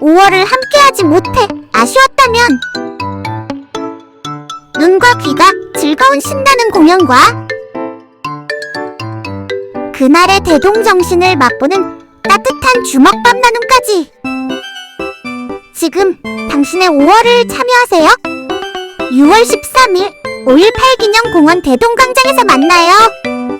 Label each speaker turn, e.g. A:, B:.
A: 5월을 함께하지 못해 아쉬웠다면 눈과 귀가 즐거운 신나는 공연과 그날의 대동정신을 맛보는 따뜻한 주먹밥 나눔까지. 지금 당신의 5월을 참여하세요. 6월 13일 5.18 기념 공원 대동광장에서 만나요.